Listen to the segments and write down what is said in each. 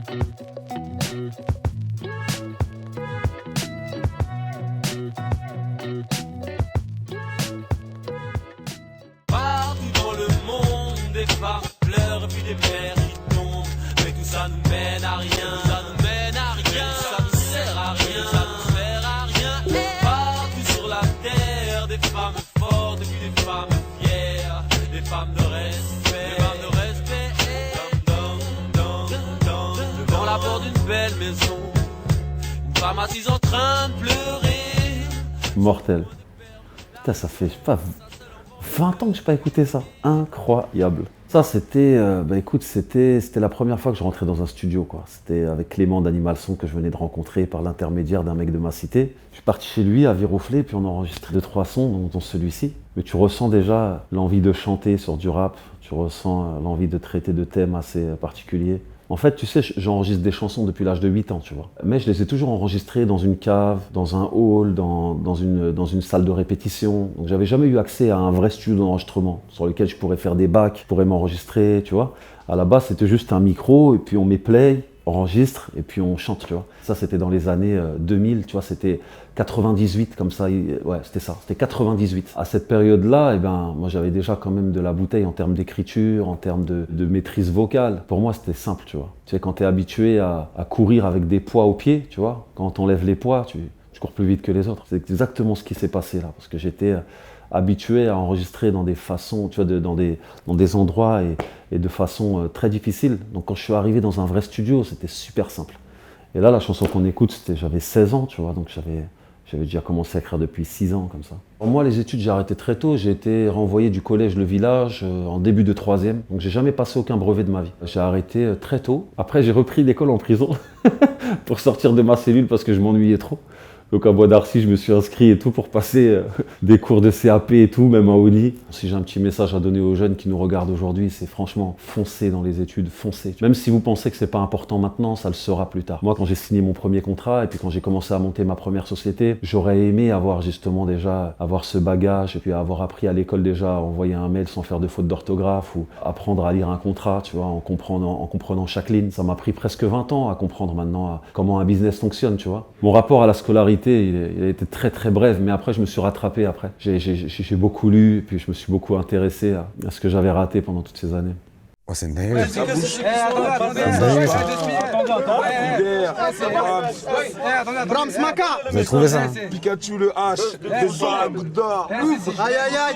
Partout dans le monde, des femmes pleurent et puis des mères qui tombent. Mais tout ça nous mène à rien, ça nous mène à rien, ça nous sert à rien, ça nous sert à rien. Partout sur la terre, des femmes fortes et puis des femmes fières, des femmes de respect, des femmes de respect. Devant la porte d'une belle maison, une femme assise en train de pleurer. Mortel. Putain, ça fait, je sais pas, 20 ans que j'ai pas écouté ça. Incroyable. Ça, c'était, écoute, c'était la première fois que je rentrais dans un studio, quoi. C'était avec Clément d'Animal Son que je venais de rencontrer par l'intermédiaire d'un mec de ma cité. Je suis parti chez lui à Viroflay, puis on a enregistré 2-3 sons, dont celui-ci. Mais tu ressens déjà l'envie de chanter sur du rap, tu ressens l'envie de traiter de thèmes assez particuliers. En fait, tu sais, j'enregistre des chansons depuis l'âge de 8 ans, tu vois. Mais je les ai toujours enregistrées dans une cave, dans un hall, dans une salle de répétition. Donc j'avais jamais eu accès à un vrai studio d'enregistrement sur lequel je pourrais faire des bacs, je pourrais m'enregistrer, tu vois. À la base, c'était juste un micro, et puis on met play, enregistre, et puis on chante, tu vois. Ça, c'était dans les années 2000, tu vois, c'était 98, comme ça, ouais, c'était ça, c'était 98. À cette période-là, moi, j'avais déjà quand même de la bouteille en termes d'écriture, en termes de maîtrise vocale. Pour moi, c'était simple, tu vois. Tu sais, quand tu es habitué à courir avec des poids aux pieds, tu vois, quand on enlève les poids, tu cours plus vite que les autres. C'est exactement ce qui s'est passé là, parce que j'étais habitué à enregistrer dans des façons, tu vois, dans des endroits et de façon très difficile. Donc quand je suis arrivé dans un vrai studio, c'était super simple. Et là, la chanson qu'on écoute, j'avais 16 ans, tu vois, donc j'avais déjà commencé à écrire depuis 6 ans, comme ça. Pour moi, les études, j'ai arrêté très tôt. J'ai été renvoyé du collège Le Village en début de 3e. Donc j'ai jamais passé aucun brevet de ma vie. J'ai arrêté très tôt. Après, j'ai repris l'école en prison pour sortir de ma cellule parce que je m'ennuyais trop. Donc à Bois d'Arcy, je me suis inscrit et tout pour passer des cours de CAP et tout, même à Oni. Si j'ai un petit message à donner aux jeunes qui nous regardent aujourd'hui, c'est franchement, foncez dans les études, foncez. Même si vous pensez que c'est pas important maintenant, ça le sera plus tard. Moi, quand j'ai signé mon premier contrat et puis quand j'ai commencé à monter ma première société, j'aurais aimé avoir justement déjà, avoir ce bagage et puis avoir appris à l'école déjà à envoyer un mail sans faire de faute d'orthographe ou apprendre à lire un contrat, tu vois, en comprenant chaque ligne. Ça m'a pris presque 20 ans à comprendre maintenant comment un business fonctionne, tu vois. Mon rapport à la scolarité, il a été très très bref, mais après je me suis rattrapé après. J'ai beaucoup lu, et puis je me suis beaucoup intéressé à ce que j'avais raté pendant toutes ces années. Oh, c'est une dinguerie. Brahms Maka. Vous avez trouvé ça, hein? Pikachu le H, déjà goutte d'or. Aïe aïe aïe.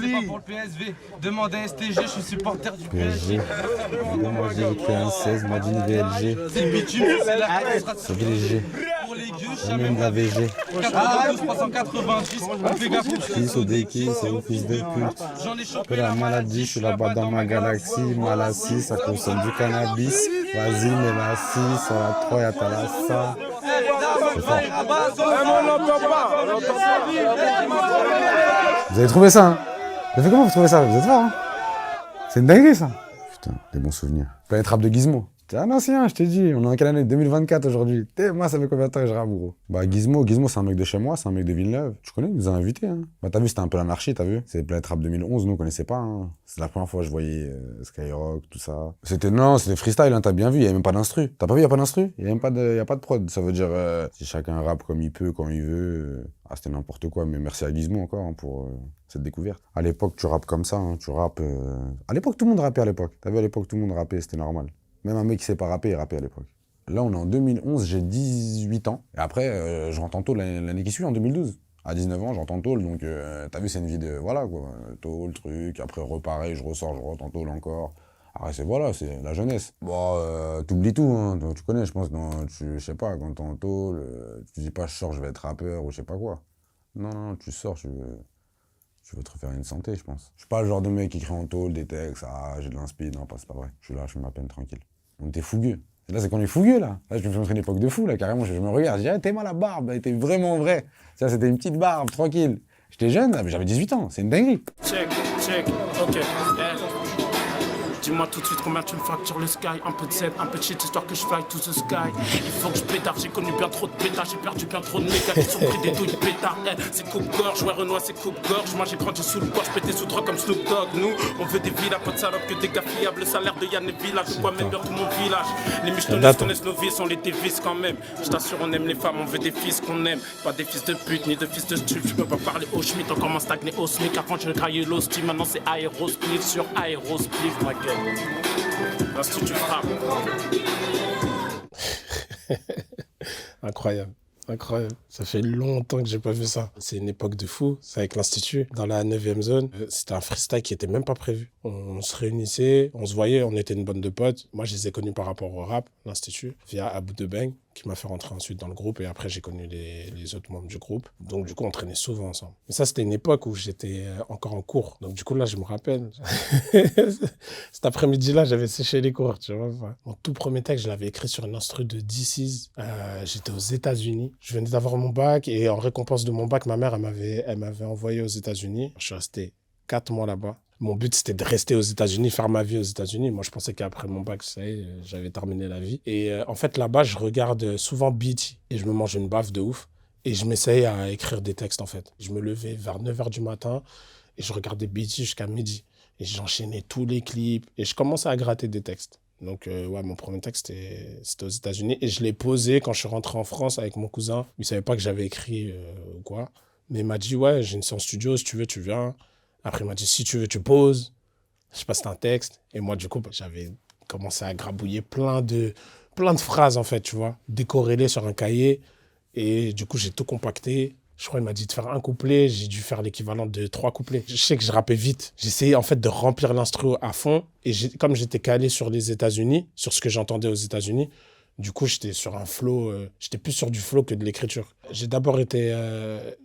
C'est pas pour le PSV. Demandez à STG, je suis supporter du PSG. Moi j'ai écrit un 16, m'a dit une VLG. C'est bitume, c'est la C'est VLG. pour les gueux, J'ai même de la VG. 92, 390, on fait gaffe. Fils au déki, c'est au fils de pute. J'en ai chopé Que la maladie, je suis là-bas dans ma galaxie. Malassie, ça consomme du cannabis. Vas-y, mais la 6, sur la 3, y'a ta la ça. C'est fort. Vous avez trouvé ça, hein? Vous avez fait comment vous trouvez ça? Vous êtes fort, hein? C'est une dinguerie, ça. Putain, des bons souvenirs. Planète Rap de Gizmo. T'es un ancien, je t'ai dit. On est en quelle année? 2024 aujourd'hui. Moi, ça fait combien de temps que je rappe, gros? Bah, Gizmo, c'est un mec de chez moi, c'est un mec de Villeneuve. Tu connais, il nous a invités, hein. Bah, t'as vu, c'était un peu l'anarchie, t'as vu? C'est Planète Rap 2011, nous, on connaissait pas, hein. C'est la première fois que je voyais Skyrock, tout ça. C'était freestyle, hein, t'as bien vu, il y avait même pas d'instru. T'as pas vu, il y a pas d'instru? Il y a pas de prod. Ça veut dire, si chacun rappe comme il peut, quand il veut. C'était n'importe quoi, mais merci à Gizmo encore, hein, pour cette découverte. À l'époque, tu rappes comme ça, hein, tu rappes. À l'époque, tout le monde rappait à l'époque. T'as vu, à l'époque, tout le monde rappait, c'était normal. Même un mec qui sait pas rapper, il rappait à l'époque. Là, on est en 2011, j'ai 18 ans. Et après, je rentre en tôle l'année qui suit, en 2012. À 19 ans, j'entends tôle, donc t'as vu, c'est une vie de... Voilà, quoi. Tôle, truc, après, repareil, je ressors, je rentre en tôle encore. Après, c'est la jeunesse. Bon, t'oublies tout, hein. Donc, tu connais, je pense, je sais pas, quand t'es en tôle, tu dis pas, je sors, je vais être rappeur, ou je sais pas quoi. Non, tu sors, tu veux te refaire une santé, je pense. Je suis pas le genre de mec qui écrit en tôle des textes, j'ai de l'inspi, non, c'est pas vrai. Je suis là, je fais ma peine tranquille. On était fougueux. Là, c'est qu'on est fougueux, là. Là, je me fais montrer une époque de fou, là, carrément. Je me regarde, je dis, t'es mal la barbe, elle était vraiment vraie. Ça, c'était une petite barbe, tranquille. J'étais jeune, j'avais 18 ans, c'est une dinguerie. Check, ok. Dis-moi tout de suite combien tu me factures le sky. Un peu de sel, un peu de shit, histoire que je fly to the sky. Il faut que je pétard, j'ai connu bien trop de pétards. J'ai perdu bien trop de mégas qui sont pris des douilles pétards. C'est coupe-gorge, ouais Renoir c'est coupe-gorge. Moi j'ai grandi sous le gorge, pété sous drogue comme Snoop Dogg. Nous, on veut des villas, pas de salope que des gars fiables. Le salaire de Yann et Village, je vois même dans tout mon village. Les michetonneuses connaissent nos vies, on les dévisse quand même. Je t'assure, on aime les femmes, on veut des fils qu'on aime. Pas des fils de pute, ni de fils de stup. Je peux pas parler au schmitt, on commence à stagner au SMIC. Avant je graillais l'hostie, maintenant c'est aérospliff sur aérospliff, ma gueule. L'Institut frappe. Incroyable. Incroyable. Ça fait longtemps que j'ai pas vu ça. C'est une époque de fou. C'est avec l'Institut, dans la 9e zone. C'était un freestyle qui était même pas prévu. On se réunissait, on se voyait, on était une bande de potes. Moi, je les ai connus par rapport au rap, l'Institut, via Abou de Beng, qui m'a fait rentrer ensuite dans le groupe. Et après, j'ai connu les autres membres du groupe. Donc, du coup, on traînait souvent ensemble. Mais ça, c'était une époque où j'étais encore en cours. Donc, du coup, là, je me rappelle. Cet après-midi-là, j'avais séché les cours, tu vois. Mon tout premier texte, je l'avais écrit sur une instru de DC's. J'étais aux États-Unis. Je venais d'avoir mon bac et en récompense de mon bac, ma mère, elle m'avait envoyé aux États-Unis. Je suis resté 4 mois là-bas. Mon but, c'était de rester aux États-Unis, faire ma vie aux États-Unis. Moi, je pensais qu'après mon bac, ça y est, j'avais terminé la vie. Et en fait, là-bas, je regarde souvent BET et je me mange une baffe de ouf. Et je m'essayais à écrire des textes, en fait. Je me levais vers 9h du matin et je regardais BET jusqu'à midi. Et j'enchaînais tous les clips et je commençais à gratter des textes. Donc, ouais, mon premier texte, c'était aux États-Unis. Et je l'ai posé quand je suis rentré en France avec mon cousin. Il ne savait pas que j'avais écrit ou quoi. Mais il m'a dit, ouais, j'ai une séance studio, si tu veux, tu viens. Après, il m'a dit, si tu veux, tu poses. Je passe un texte. Et moi, du coup, j'avais commencé à grabouiller plein de phrases, en fait, tu vois, décorrélées sur un cahier. Et du coup, j'ai tout compacté. Je crois qu'il m'a dit de faire un couplet. J'ai dû faire l'équivalent de 3 couplets. Je sais que je rappais vite. J'essayais, en fait, de remplir l'instru à fond. Et comme j'étais calé sur les États-Unis, sur ce que j'entendais aux États-Unis, du coup, j'étais sur un flow. J'étais plus sur du flow que de l'écriture. J'ai d'abord été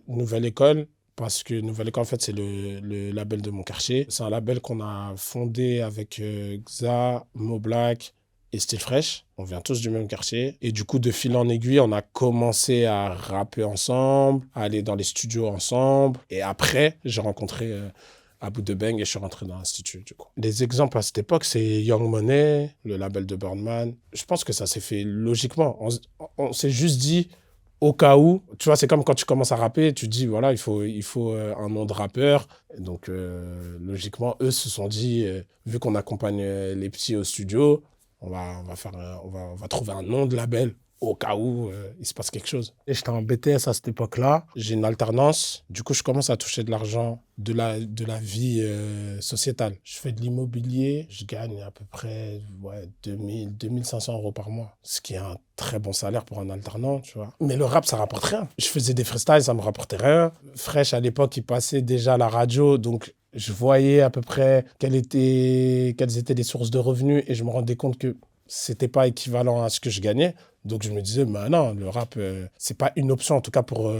Nouvelle École. Parce que Nouvelle École, en fait, c'est le label de mon quartier. C'est un label qu'on a fondé avec Xa, Mo Black et Style Fresh. On vient tous du même quartier. Et du coup, de fil en aiguille, on a commencé à rapper ensemble, à aller dans les studios ensemble. Et après, j'ai rencontré Abou de Beng et je suis rentré dans l'Institut, du coup. Les exemples à cette époque, c'est Young Money, le label de Birdman. Je pense que ça s'est fait logiquement. On s'est juste dit... Au cas où, tu vois, c'est comme quand tu commences à rapper, tu te dis, voilà, il faut un nom de rappeur. Donc, logiquement, eux se sont dit, vu qu'on accompagne les petits au studio, on va trouver un nom de label au cas où il se passe quelque chose. Et j'étais en BTS à cette époque-là. J'ai une alternance. Du coup, je commence à toucher de l'argent de la vie sociétale. Je fais de l'immobilier. Je gagne à peu près 2500 € par mois. Ce qui est un très bon salaire pour un alternant, tu vois. Mais le rap, ça rapporte rien. Je faisais des freestyles, ça me rapportait rien. Fresh, à l'époque, il passait déjà à la radio. Donc, je voyais à peu près quelles étaient les sources de revenus et je me rendais compte que c'était pas équivalent à ce que je gagnais. Donc, je me disais, bah non, le rap, c'est pas une option, en tout cas, pour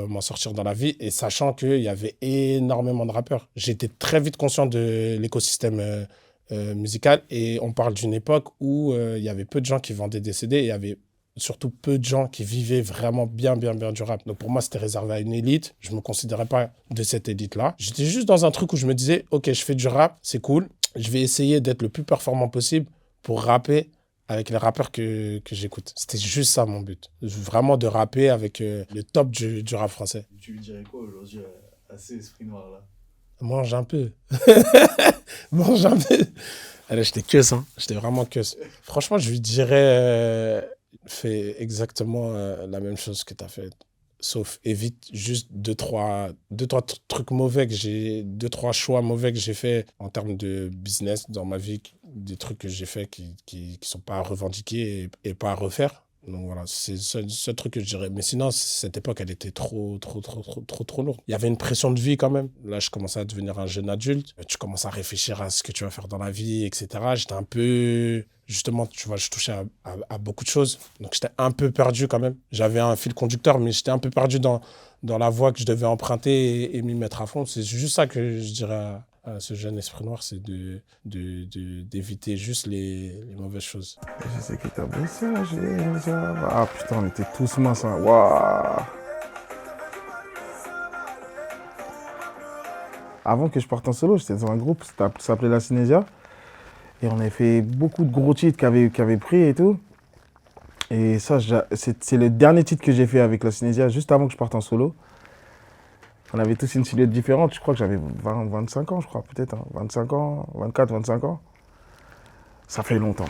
m'en sortir dans la vie. Et sachant qu'il y avait énormément de rappeurs. J'ai été très vite conscient de l'écosystème musical. Et on parle d'une époque où il y avait peu de gens qui vendaient des CD et il y avait surtout peu de gens qui vivaient vraiment bien du rap. Donc, pour moi, c'était réservé à une élite. Je me considérais pas de cette élite-là. J'étais juste dans un truc où je me disais, OK, je fais du rap, c'est cool. Je vais essayer d'être le plus performant possible pour rapper avec les rappeurs que j'écoute. C'était juste ça, mon but. Vraiment de rapper avec le top du rap français. Tu lui dirais quoi aujourd'hui à ces esprits noirs-là? Mange un peu. Mange un peu. Allez, j'étais queuse, hein. J'étais vraiment queuse. Franchement, je lui dirais, fais exactement la même chose que tu as fait. Sauf évite juste 2-3 trucs mauvais que j'ai, 2-3 choix mauvais que j'ai fait en termes de business dans ma vie, des trucs que j'ai fait qui sont pas à revendiquer et pas à refaire. Donc voilà, c'est le seul truc que je dirais. Mais sinon, cette époque, elle était trop lourde. Il y avait une pression de vie quand même. Là, je commençais à devenir un jeune adulte. Tu commences à réfléchir à ce que tu vas faire dans la vie, etc. J'étais un peu... Justement, tu vois, je touchais à beaucoup de choses. Donc, j'étais un peu perdu quand même. J'avais un fil conducteur, mais j'étais un peu perdu dans la voie que je devais emprunter et m'y mettre à fond. C'est juste ça que je dirais à ce jeune esprit noir, c'est d'éviter juste les mauvaises choses. Je sais qu'il t'a blessé là, ah putain, on était tous minces, hein. Waouh. Avant que je parte en solo, j'étais dans un groupe, ça s'appelait La Cinésia. Et on avait fait beaucoup de gros titres qui avaient pris et tout. Et ça, c'est le dernier titre que j'ai fait avec la Synésia, juste avant que je parte en solo. On avait tous une silhouette différente. Je crois que j'avais 25 ans, je crois, peut-être. Hein. 25 ans, 24, 25 ans. Ça fait longtemps.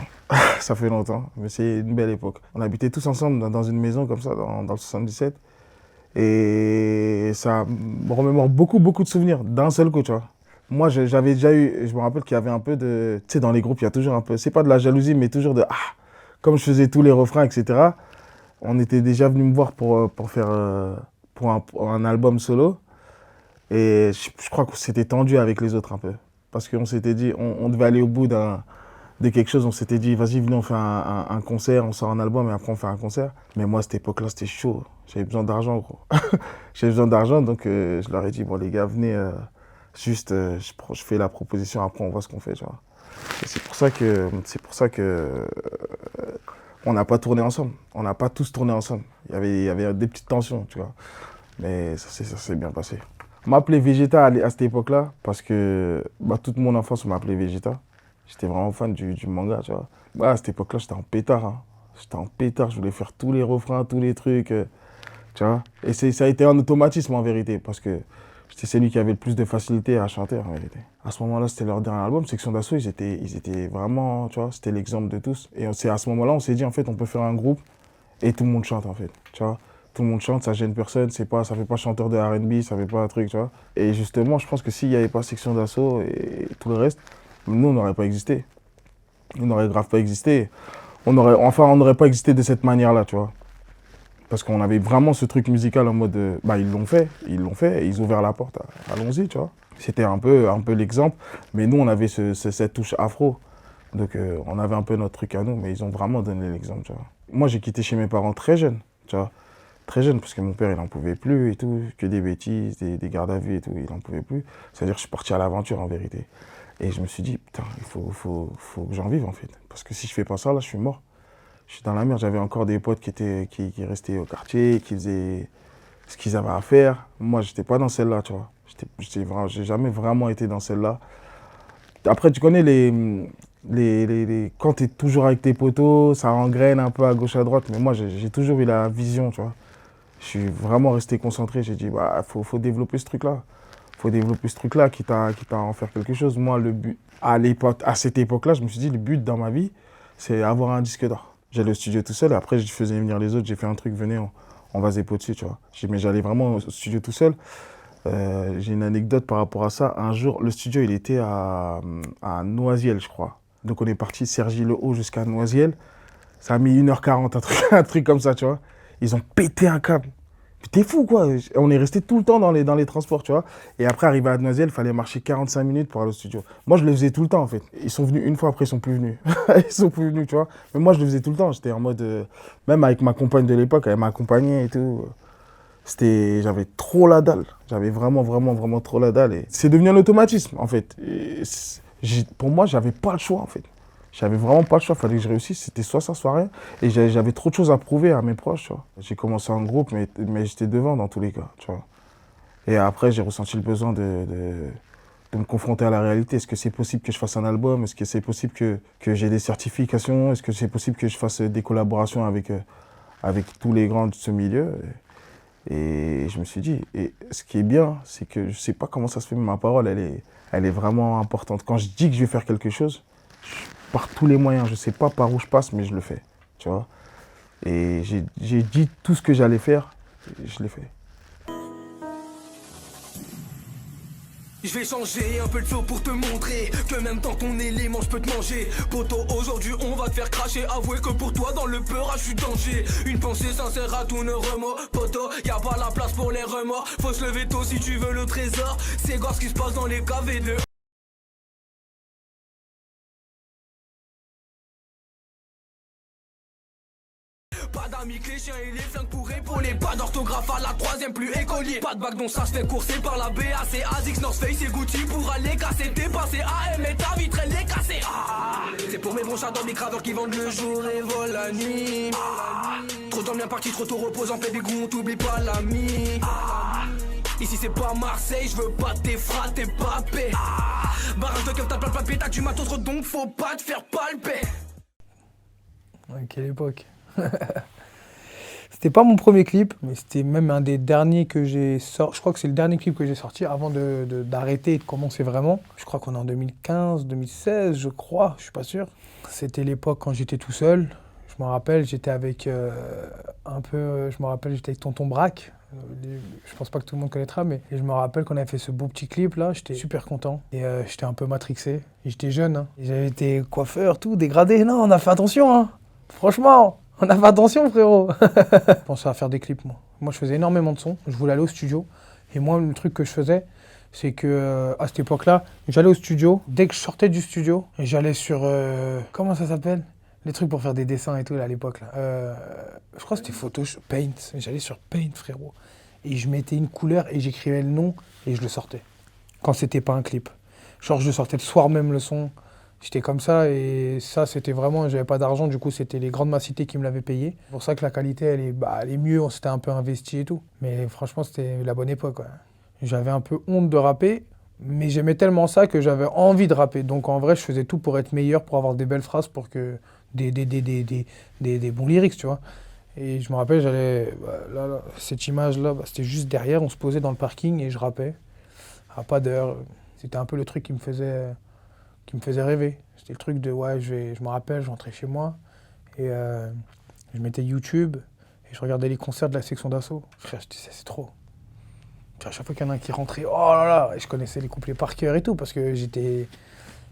Ça fait longtemps. Mais c'est une belle époque. On habitait tous ensemble dans une maison comme ça, dans le 77. Et ça me remémore beaucoup de souvenirs d'un seul coup, tu vois. Moi, j'avais déjà eu, je me rappelle qu'il y avait un peu de, tu sais, dans les groupes, il y a toujours un peu, c'est pas de la jalousie, mais toujours de, comme je faisais tous les refrains, etc. On était déjà venu me voir pour faire, pour un album solo. Et je crois qu'on s'était tendu avec les autres un peu. Parce qu'on s'était dit, on devait aller au bout de quelque chose. On s'était dit, vas-y, venez, on fait un concert, on sort un album et après on fait un concert. Mais moi, à cette époque-là, c'était chaud. J'avais besoin d'argent, gros. J'avais besoin d'argent, donc je leur ai dit, bon, les gars, venez, juste, je fais la proposition, après on voit ce qu'on fait, tu vois. Et c'est pour ça que on n'a pas tourné ensemble. On n'a pas tous tourné ensemble. Il y avait des petites tensions, tu vois. Mais ça s'est bien passé. On m'appelait Vegeta à cette époque-là parce que toute mon enfance, on m'appelait Vegeta. J'étais vraiment fan du manga, tu vois. À cette époque-là, j'étais en pétard. Hein. J'étais en pétard, je voulais faire tous les refrains, tous les trucs, tu vois. Et ça a été un automatisme en vérité parce que j'étais celui qui avait le plus de facilité à chanter en vérité. À ce moment-là, c'était leur dernier album, Section d'Assaut, ils étaient vraiment, tu vois, c'était l'exemple de tous. Et c'est à ce moment-là, on s'est dit, en fait, on peut faire un groupe et tout le monde chante, en fait, tu vois. Tout le monde chante, ça gêne personne, ça fait pas chanteur de R&B, ça fait pas un truc, tu vois. Et justement, je pense que s'il n'y avait pas Section d'Assaut et tout le reste, nous, on n'aurait pas existé. On n'aurait grave pas existé. On n'aurait pas existé de cette manière-là, tu vois. Parce qu'on avait vraiment ce truc musical en mode, ils l'ont fait, et ils ont ouvert la porte, allons-y, tu vois. C'était un peu l'exemple, mais nous, on avait cette touche afro. Donc, on avait un peu notre truc à nous, mais ils ont vraiment donné l'exemple, tu vois. Moi, j'ai quitté chez mes parents très jeune, tu vois. Très jeune, parce que mon père, il n'en pouvait plus et tout, que des bêtises, des gardes à vue et tout, il n'en pouvait plus. C'est-à-dire que je suis parti à l'aventure, en vérité. Et je me suis dit, putain, il faut que j'en vive, en fait. Parce que si je fais pas ça, là, je suis mort. Je suis dans la merde. J'avais encore des potes qui restaient au quartier, qui faisaient ce qu'ils avaient à faire. Moi, j'étais pas dans celle-là, tu vois. J'ai jamais vraiment été dans celle-là. Après, tu connais quand tu es toujours avec tes potos, ça engraine un peu à gauche, à droite. Mais moi, j'ai toujours eu la vision, tu vois. Je suis vraiment resté concentré. J'ai dit, faut développer ce truc-là. Faut développer ce truc-là, quitte à en faire quelque chose. Moi, le but, à cette époque-là, je me suis dit, le but dans ma vie, c'est avoir un disque d'or. J'allais au studio tout seul, après, je faisais venir les autres, j'ai fait un truc, venez, on va zépo dessus, tu vois. Mais j'allais vraiment au studio tout seul. J'ai une anecdote par rapport à ça. Un jour, le studio, il était à Noisiel, je crois. Donc, on est parti de Cergy-le-Haut jusqu'à Noisiel. Ça a mis 1h40, un truc comme ça, tu vois. Ils ont pété un câble. T'es fou, quoi. On est resté tout le temps dans les transports, tu vois. Et après, arrivé à Noisiel, il fallait marcher 45 minutes pour aller au studio. Moi, je le faisais tout le temps, en fait. Ils sont venus une fois, après, ils sont plus venus. Ils sont plus venus, tu vois. Mais moi, je le faisais tout le temps. J'étais en mode... même avec ma compagne de l'époque, elle m'accompagnait et tout. J'avais trop la dalle. J'avais vraiment trop la dalle. Et c'est devenu un automatisme, en fait. Pour moi, j'avais pas le choix, en fait. J'avais vraiment pas le choix, il fallait que je réussisse, c'était soit ça, soit rien. Et j'avais trop de choses à prouver à mes proches, tu vois. J'ai commencé en groupe, mais j'étais devant dans tous les cas, tu vois. Et après, j'ai ressenti le besoin de me confronter à la réalité. Est-ce que c'est possible que je fasse un album? Est-ce que c'est possible que j'ai des certifications? Est-ce que c'est possible que je fasse des collaborations avec tous les grands de ce milieu? Et je me suis dit, et ce qui est bien, c'est que je sais pas comment ça se fait, mais ma parole, elle est vraiment importante. Quand je dis que je vais faire quelque chose, par tous les moyens, je sais pas par où je passe, mais je le fais, tu vois. Et j'ai dit tout ce que j'allais faire, et je l'ai fait. Je vais changer un peu le flow pour te montrer que même dans ton élément je peux te manger. Poto, aujourd'hui on va te faire cracher. Avouez que pour toi dans le peur je suis danger. Une pensée sincère à tous nos remords. Poto, y a pas la place pour les remords. Faut se lever tôt si tu veux le trésor. C'est quoi ce qui se passe dans les caves de... Pas d'amis que les chiens et les flingues pour épauler. Pas d'orthographe à la troisième plus écolier. Pas de bac dont ça se fait courser par la BAC. ASICS, North Face et Gucci pour aller casser. T'es passé AM et ta vitre elle est cassée. C'est pour mes bons chats dans mes craveurs qui vendent le jour et volent la nuit. Trop dans bien parti, trop tôt repose en paix des goûts, t'oublie pas l'ami. Ici c'est pas Marseille, je veux pas tes phrases, t'es papé. Barrage de keuf, t'as plein de papier, t'as du matos, donc faut pas te faire palper. Ouais, quelle époque. C'était pas mon premier clip, mais c'était même un des derniers que j'ai sorti. Je crois que c'est le dernier clip que j'ai sorti avant d'arrêter et de commencer vraiment. Je crois qu'on est en 2015, 2016, je crois, je suis pas sûr. C'était l'époque quand j'étais tout seul. Je me rappelle, j'étais avec j'étais avec Tonton Braque. Je pense pas que tout le monde connaîtra, mais je me rappelle qu'on avait fait ce beau petit clip là, j'étais super content. Et j'étais un peu matrixé. Et j'étais jeune, hein. J'avais été coiffeur, tout, dégradé. Non, on a fait attention, hein. Franchement, on a fait attention, frérot. Je pensais à faire des clips, moi. Moi, je faisais énormément de sons. Je voulais aller au studio. Et moi, le truc que je faisais, c'est que à cette époque-là, j'allais au studio. Dès que je sortais du studio, j'allais sur... comment ça s'appelle ? Les trucs pour faire des dessins et tout, là, à l'époque. Je crois que c'était Photoshop, Paint. J'allais sur Paint, frérot. Et je mettais une couleur et j'écrivais le nom et je le sortais. Quand c'était pas un clip. Genre, je sortais le soir même le son. J'étais comme ça et ça, c'était vraiment... J'avais pas d'argent, du coup, c'était les grandes massités qui me l'avaient payé. C'est pour ça que la qualité, elle est mieux. On s'était un peu investi et tout. Mais franchement, c'était la bonne époque, ouais. J'avais un peu honte de rapper, mais j'aimais tellement ça que j'avais envie de rapper. Donc, en vrai, je faisais tout pour être meilleur, pour avoir des belles phrases, pour que... Des bons lyrics, tu vois. Et je me rappelle, j'allais... Là, cette image-là, c'était juste derrière. On se posait dans le parking et je rappais. À pas d'heure. C'était un peu le truc qui me faisait rêver. C'était le truc de, ouais, je me rappelle, je rentrais chez moi et je mettais YouTube et je regardais les concerts de la section d'assaut. Frère, je disais, c'est trop. À chaque fois qu'il y en a un qui rentrait, oh là là, et je connaissais les couplets par cœur et tout, parce que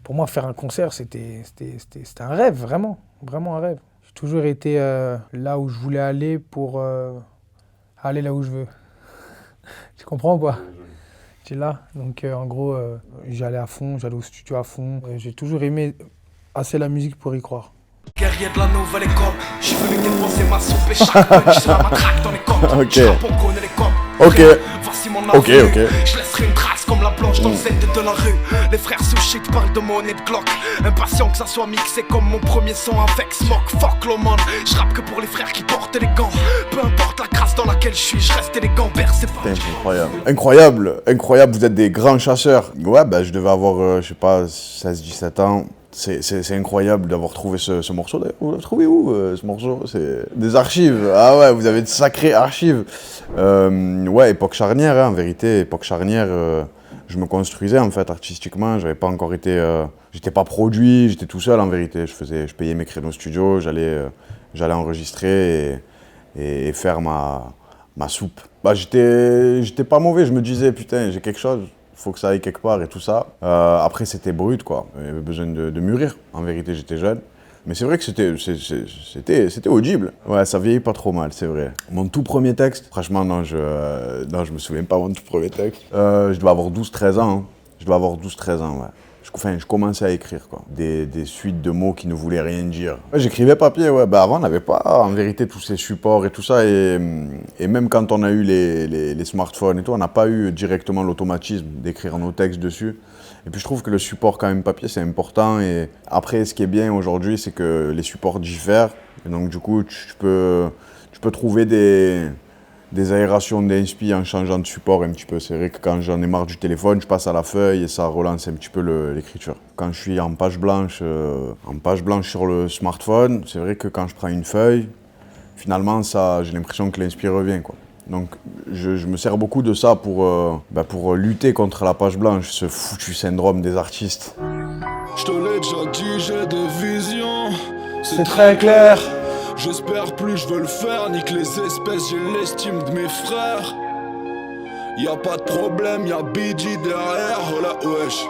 pour moi, faire un concert, c'était un rêve, vraiment un rêve. J'ai toujours été là où je voulais aller pour aller là où je veux. Tu comprends ou pas ? Là. Donc en gros, j'allais à fond, j'allais au studio à fond. J'ai toujours aimé assez la musique pour y croire. Guerrier de la nouvelle école, je suis venu défoncer ma soupe et chaque punch sera ma traque dans les coques. Ok. On connaît les coques. Ok. Voici mon Ok. Je laisserai une trace comme la blanche dans le Z de la rue. Les frères sous shit parlent de monnaie de Glock. Impatient que ça soit mixé comme mon premier son avec Smoke. Fuck l'omone. Je rappe que pour les frères qui portent les gants. Peu importe la crasse dans laquelle je suis, je reste élégant, bercé par. Incroyable, vous êtes des grands chasseurs. Ouais, je devais avoir, je sais pas, 16-17 ans. C'est incroyable d'avoir trouvé ce morceau. Vous l'avez trouvé où, ce morceau ? C'est des archives. Ah ouais, vous avez de sacrées archives. Ouais, époque charnière, hein, en vérité. Époque charnière, je me construisais en fait artistiquement. J'avais pas encore été... j'étais pas produit, j'étais tout seul en vérité. Je payais mes créneaux studio, j'allais enregistrer et faire ma soupe. J'étais pas mauvais, je me disais, putain, j'ai quelque chose. Faut que ça aille quelque part et tout ça. Après, c'était brut, quoi. J'avais besoin de mûrir. En vérité, j'étais jeune. Mais c'est vrai que c'était audible. Ouais, ça vieillit pas trop mal, c'est vrai. Mon tout premier texte, franchement, non, je me souviens pas de mon tout premier texte. Je dois avoir 12-13 ans. Hein. Je dois avoir 12-13 ans, ouais. Je commençais à écrire, quoi. Des suites de mots qui ne voulaient rien dire. Ouais, j'écrivais papier, ouais. Avant, on n'avait pas, en vérité, tous ces supports et tout ça. Et même quand on a eu les smartphones et tout, on n'a pas eu directement l'automatisme d'écrire nos textes dessus. Et puis, je trouve que le support, quand même, papier, c'est important. Et après, ce qui est bien aujourd'hui, c'est que les supports diffèrent. Et donc, du coup, tu peux trouver des aérations d'inspi en changeant de support un petit peu. C'est vrai que quand j'en ai marre du téléphone, je passe à la feuille et ça relance un petit peu l'écriture. Quand je suis en page blanche sur le smartphone, c'est vrai que quand je prends une feuille, finalement, j'ai l'impression que l'inspi revient, quoi. Donc je me sers beaucoup de ça pour lutter contre la page blanche, ce foutu syndrome des artistes. Je te l'ai déjà dit, j'ai des visions, C'est très clair. J'espère plus, je veux le faire, nique les espèces, j'ai l'estime de mes frères. Y'a pas de problème, y'a BG derrière, oh la wesh.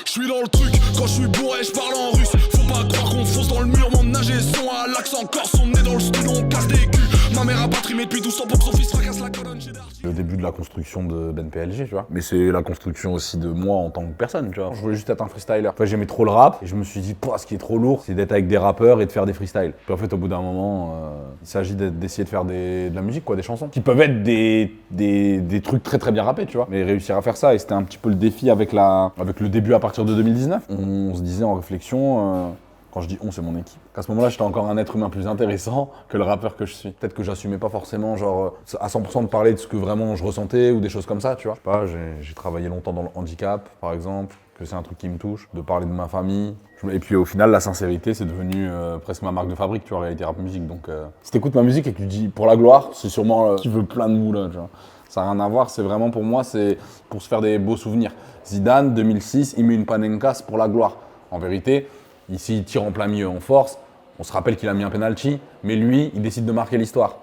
J'suis dans le truc, quand j'suis bourré, j'parle en russe. Faut pas croire qu'on fonce dans le mur, mon nager son à l'accent corse, on est dans le studio, on casse des culs. Ma mère a pas trimé depuis 12 ans pour que son fils fracasse la colonne, j'ai le début de la construction de Ben PLG, tu vois. Mais c'est la construction aussi de moi en tant que personne, tu vois. Je voulais juste être un freestyler. Enfin, j'aimais trop le rap et je me suis dit, ce qui est trop lourd, c'est d'être avec des rappeurs et de faire des freestyles. Puis en fait, au bout d'un moment, il s'agit d'essayer de faire de la musique, quoi, des chansons. Qui peuvent être des trucs très très bien rappés, tu vois. Mais réussir à faire ça, et c'était un petit peu le défi avec le début à partir de 2019. On se disait en réflexion, Quand je dis on, c'est mon équipe. À ce moment-là, j'étais encore un être humain plus intéressant que le rappeur que je suis. Peut-être que j'assumais pas forcément, genre, à 100% de parler de ce que vraiment je ressentais ou des choses comme ça, tu vois. Je sais pas, j'ai travaillé longtemps dans le handicap, par exemple, que c'est un truc qui me touche, de parler de ma famille. Et puis au final, la sincérité, c'est devenu presque ma marque de fabrique, tu vois, en réalité rap musique. Donc, si t'écoutes ma musique et que tu dis pour la gloire, c'est sûrement tu veux plein de moulins, tu vois. Ça n'a rien à voir, c'est vraiment pour moi, c'est pour se faire des beaux souvenirs. Zidane, 2006, il met une panenka, c'est pour la gloire. En vérité, ici, il tire en plein milieu en force. On se rappelle qu'il a mis un penalty, mais lui, il décide de marquer l'histoire.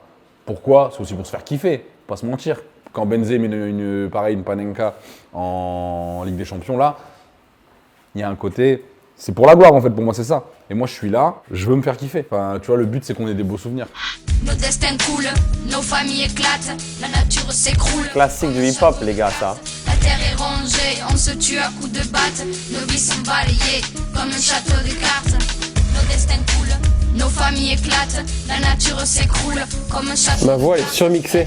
Pourquoi? C'est aussi pour se faire kiffer, pas se mentir. Quand Benzé met une panenka en Ligue des Champions, là, il y a un côté, c'est pour la gloire en fait, pour moi c'est ça. Et moi je suis là, je veux me faire kiffer. Enfin, tu vois, le but c'est qu'on ait des beaux souvenirs. Nos destins coulent, nos familles éclatent, la nature s'écroule. Classique du hip-hop les gars, ça. La terre est rongée, on se tue à coups de batte, nos vies sont balayées comme un château de cartes. Nos destins coulent, nos familles éclatent, la nature s'écroule comme un château. Ma voix elle est surmixée.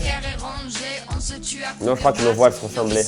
Non, je crois que nos voix elles sont semblées.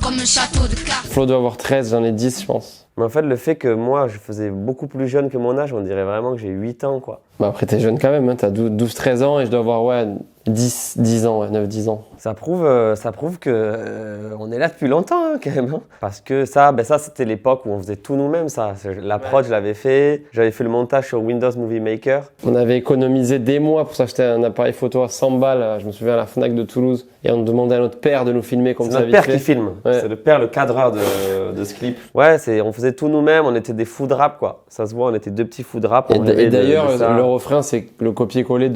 Comme un château de cartes. Flo doit avoir 13, j'en ai 10 je pense. Mais en fait le fait que moi je faisais beaucoup plus jeune que mon âge, on dirait vraiment que j'ai 8 ans quoi. Bah après t'es jeune quand même, hein, t'as 12-13 ans et je dois avoir 10 ans, 9-10 ans. Ça prouve que on est là depuis longtemps hein, quand même. Hein. Parce que ça c'était l'époque où on faisait tout nous-mêmes ça. La prod je l'avais fait, j'avais fait le montage sur Windows Movie Maker. On avait économisé des mois pour s'acheter un appareil photo à 100 balles, je me souviens à la Fnac de Toulouse. Et on demandait à notre père de nous filmer comme ça. C'est notre père qui filme, ouais. C'est le père, le cadreur de ce clip. Ouais, on faisait tout nous-mêmes, on était des fous de rap quoi. Ça se voit, on était deux petits fous de rap. Et d'ailleurs, le refrain c'est le copier-coller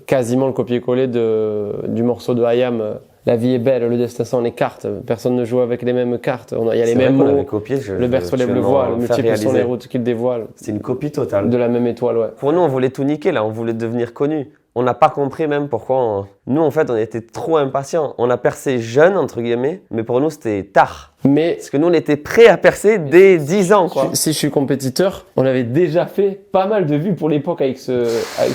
quasiment le copier-coller du morceau de Hayam. La vie est belle, le destin s'en écarte, personne ne joue avec les mêmes cartes. Il y a les mêmes mots, copié, le berceau lève le voile, multiples sont les routes qu'il dévoile. C'est une copie totale. De la même étoile, ouais. Pour nous, on voulait tout niquer là, on voulait devenir connus. On n'a pas compris même pourquoi. Nous, en fait, on était trop impatients. On a percé jeune, entre guillemets, mais pour nous, c'était tard. Parce que nous, on était prêts à percer dès 10 ans, quoi. Si je suis compétiteur, on avait déjà fait pas mal de vues pour l'époque avec ce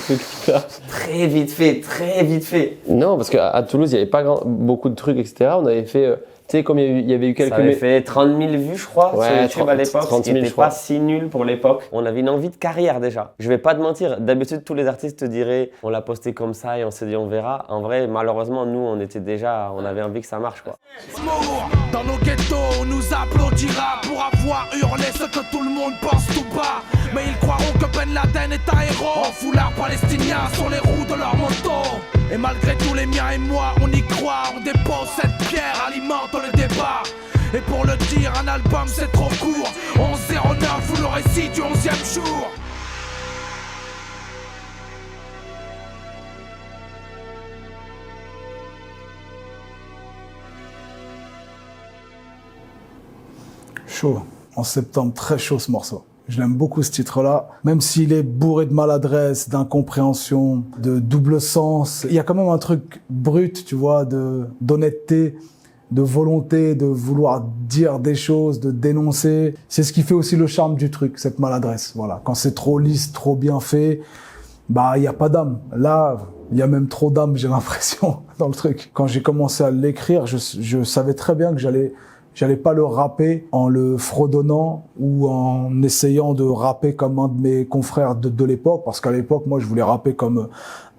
clip-là. Très vite fait. Non, parce qu'à Toulouse, il n'y avait pas beaucoup de trucs, etc. On avait fait... tu sais, comme il y avait eu quelques... Ça avait fait 30 000 vues, je crois, sur YouTube à l'époque. 30 000, c'était pas si nul pour l'époque. On avait une envie de carrière déjà. Je vais pas te mentir, d'habitude, tous les artistes te diraient on l'a posté comme ça et on s'est dit on verra. En vrai, malheureusement, nous, on avait envie que ça marche, quoi. Dans nos ghettos, on nous applaudira pour avoir hurlé ce que tout le monde pense tout bas. Mais ils croiront que Ben Laden est un héros. En foulard palestinien sur les roues de leur moto. Et malgré tout les miens et moi, on y croit. On dépose cette pierre, alimente le débat. Et pour le dire, un album c'est trop court. 11-09 ou le récit du 11e jour. Chaud. En septembre, très chaud ce morceau. Je l'aime beaucoup ce titre-là, même s'il est bourré de maladresse, d'incompréhension, de double sens. Il y a quand même un truc brut, tu vois, d'honnêteté, de volonté, de vouloir dire des choses, de dénoncer. C'est ce qui fait aussi le charme du truc, cette maladresse. Voilà. Quand c'est trop lisse, trop bien fait, bah il y a pas d'âme. Là, il y a même trop d'âme, j'ai l'impression, dans le truc. Quand j'ai commencé à l'écrire, je savais très bien que j'allais pas le rapper en le fredonnant ou en essayant de rapper comme un de mes confrères de l'époque, parce qu'à l'époque, moi, je voulais rapper comme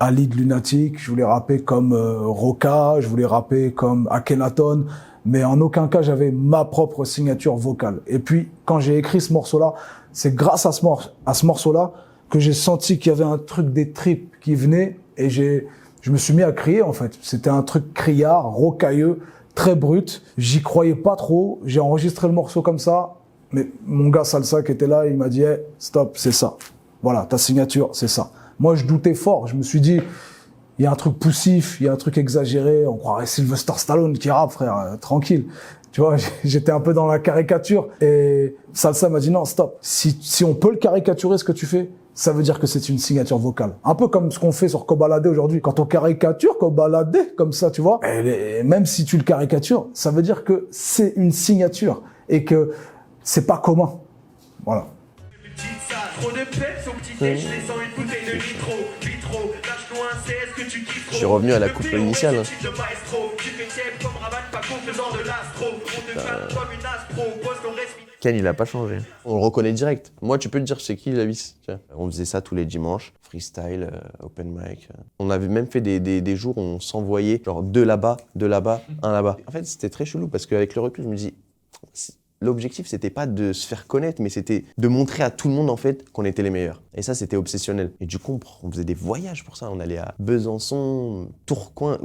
Ali de Lunatic, je voulais rapper comme Roca, je voulais rapper comme Akhenaton, mais en aucun cas, j'avais ma propre signature vocale. Et puis, quand j'ai écrit ce morceau-là, c'est grâce à ce morceau-là que j'ai senti qu'il y avait un truc des tripes qui venait, et je me suis mis à crier, en fait. C'était un truc criard, rocailleux, très brut, j'y croyais pas trop, j'ai enregistré le morceau comme ça, mais mon gars Salsa qui était là, il m'a dit hey, stop, c'est ça. Voilà, ta signature, c'est ça. Moi, je doutais fort, je me suis dit, il y a un truc poussif, il y a un truc exagéré, on croirait Sylvester Stallone qui rappe, frère, tranquille. Tu vois, j'étais un peu dans la caricature, et Salsa m'a dit non, stop. Si on peut le caricaturer, ce que tu fais, ça veut dire que c'est une signature vocale. Un peu comme ce qu'on fait sur Kobalade aujourd'hui. Quand on caricature Kobalade, comme ça, tu vois, et même si tu le caricatures, ça veut dire que c'est une signature et que c'est pas commun. Voilà. Je suis revenu à la coupe initiale. Ken, il a pas changé. On le reconnaît direct. Moi, tu peux te dire c'est qui Lavis. On faisait ça tous les dimanches, freestyle, open mic. On avait même fait des jours où on s'envoyait genre deux là-bas, un là-bas. En fait, c'était très chelou parce qu'avec le recul, je me dis, l'objectif, c'était pas de se faire connaître, mais c'était de montrer à tout le monde en fait qu'on était les meilleurs. Et ça, c'était obsessionnel. Et du coup, on faisait des voyages pour ça. On allait à Besançon, Tourcoing,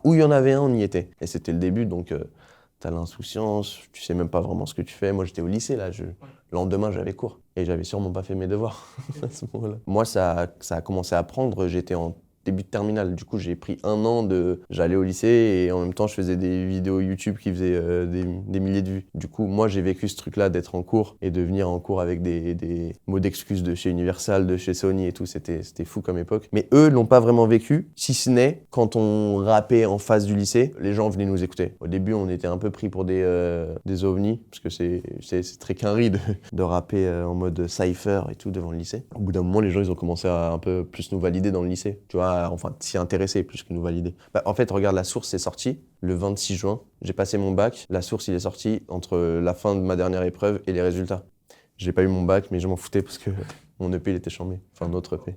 où il y en avait un, on y était. Et c'était le début, donc t'as l'insouciance, tu sais même pas vraiment ce que tu fais. Moi, j'étais au lycée là. Le lendemain, j'avais cours et j'avais sûrement pas fait mes devoirs à ce moment-là. Moi, ça a commencé à prendre. J'étais en début de terminale. Du coup, j'ai pris 1 an j'allais au lycée et en même temps, je faisais des vidéos YouTube qui faisaient des milliers de vues. Du coup, moi, j'ai vécu ce truc-là d'être en cours et de venir en cours avec des mots d'excuses de chez Universal, de chez Sony et tout. C'était fou comme époque. Mais eux l'ont pas vraiment vécu, si ce n'est quand on rappait en face du lycée, les gens venaient nous écouter. Au début, on était un peu pris pour des ovnis parce que c'est très quinri de rapper en mode cypher et tout devant le lycée. Au bout d'un moment, les gens, ils ont commencé à un peu plus nous valider dans le lycée. Tu vois, enfin s'y intéresser plus que nous valider. En fait, regarde, La Source est sortie le 26 juin. J'ai passé mon bac. La Source, il est sorti entre la fin de ma dernière épreuve et les résultats. J'ai pas eu mon bac, mais je m'en foutais parce que mon EP, il était chambé. Enfin, notre EP.